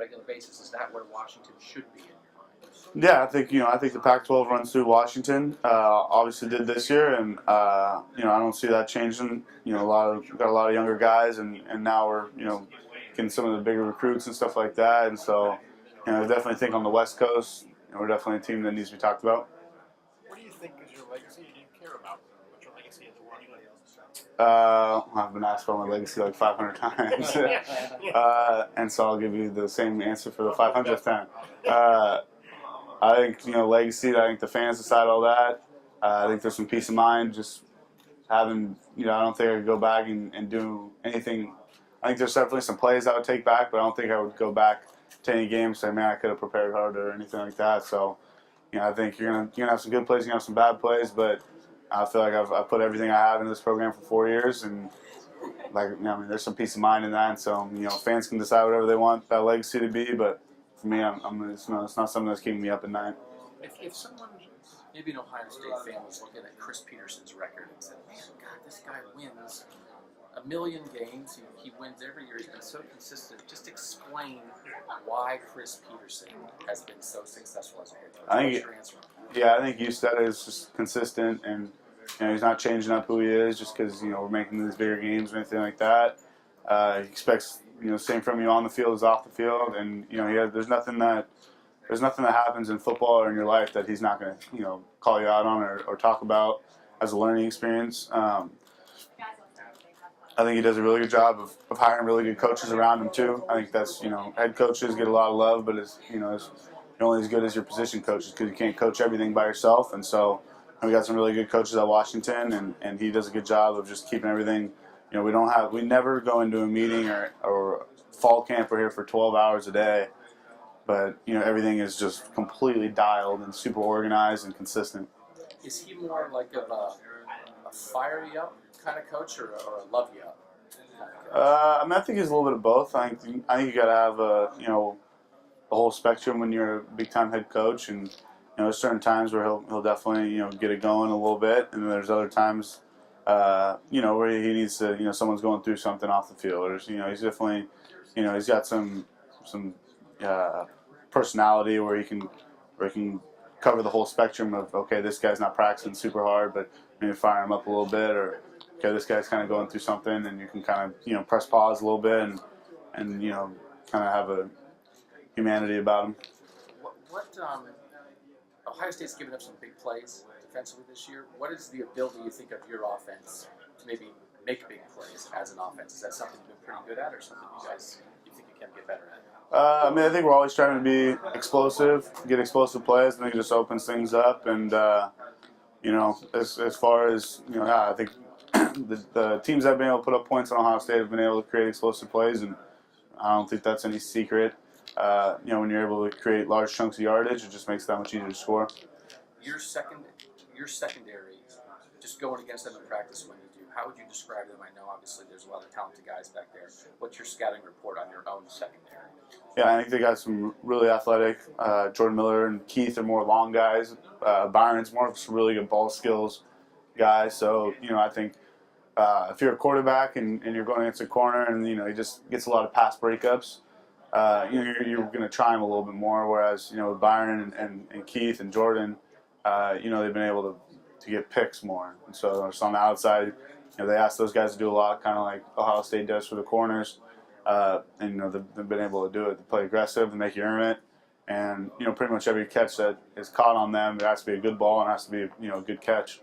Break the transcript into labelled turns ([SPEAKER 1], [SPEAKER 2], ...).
[SPEAKER 1] regular basis. Is that where Washington should be in your mind?
[SPEAKER 2] Yeah, I think the Pac-12 runs through Washington. Obviously did this year, and I don't see that changing. We've got a lot of younger guys, and now we're getting some of the bigger recruits and stuff like that. And so, I definitely think on the West Coast, we're definitely a team that needs to be talked about.
[SPEAKER 3] What do you think is your legacy? Do you care about what your legacy is to Washington?
[SPEAKER 2] I've been asked about my legacy like 500 times, and so I'll give you the same answer for the 500th time. I think legacy. I think the fans decide all that. I think there's some peace of mind just having. I don't think I could go back and do anything. I think there's definitely some plays I would take back, but I don't think I would go back to any games and say, man, I could have prepared harder or anything like that. So, I think you're gonna have some good plays, you're gonna have some bad plays, but I feel like I've put everything I have into this program for 4 years, and there's some peace of mind in that. And so, fans can decide whatever they want that legacy to be, but for me, it's not something that's keeping me up at night.
[SPEAKER 1] If someone, maybe an Ohio State fan, was looking at Chris Peterson's record and said, man, God, this guy wins a million games. He wins every year. He's been so consistent. Just explain why Chris Peterson has been so successful as a head coach. What's your answer?
[SPEAKER 2] Yeah, I think you said it. It's just consistent, and he's not changing up who he is just because we're making these bigger games or anything like that. He expects same from you on the field as off the field, and there's nothing that happens in football or in your life that he's not going to call you out on or talk about as a learning experience. I think he does a really good job of hiring really good coaches around him too. I think that's head coaches get a lot of love, but you're only as good as your position coaches because you can't coach everything by yourself. And so we got some really good coaches at Washington, and he does a good job of just keeping everything. We never go into a meeting or fall camp. We're here for 12 hours a day, but everything is just completely dialed and super organized and consistent.
[SPEAKER 1] Is he more like a fire you up kind of coach or a love you up?
[SPEAKER 2] I think he's a little bit of both. I think you got to have a whole spectrum when you're a big time head coach, and there's certain times where he'll definitely get it going a little bit, and then there's other times where he needs to someone's going through something off the field, or he's definitely he's got some personality where he can cover the whole spectrum of okay, this guy's not practicing super hard, but maybe fire him up a little bit, or okay, this guy's kind of going through something, and you can kind of press pause a little bit and kind of have a humanity about him.
[SPEAKER 1] What Ohio State's given up some big plays defensively this year. What is the ability you think of your offense to maybe make big plays as an offense? Is that something you've been pretty good at, or something you think you can get better at?
[SPEAKER 2] I think we're always trying to be explosive, get explosive plays. I think it just opens things up, and as far as I think the teams that have been able to put up points on Ohio State have been able to create explosive plays, and I don't think that's any secret. When you're able to create large chunks of yardage, it just makes it that much easier to score.
[SPEAKER 1] Your secondary, just going against them in practice when you do, how would you describe them? I know obviously there's a lot of talented guys back there. What's your scouting report on your own secondary?
[SPEAKER 2] Yeah, I think they got some really athletic. Jordan Miller and Keith are more long guys. Byron's more of some really good ball skills guy. So, I think if you're a quarterback and you're going against a corner and, he just gets a lot of pass breakups, you're going to try him a little bit more. Whereas, with Byron and Keith and Jordan, they've been able to get picks more. And so on the outside, they ask those guys to do a lot, kind of like Ohio State does for the corners. And they've been able to do it. They play aggressive and make you earn it. And pretty much every catch that is caught on them, it has to be a good ball and it has to be a good catch.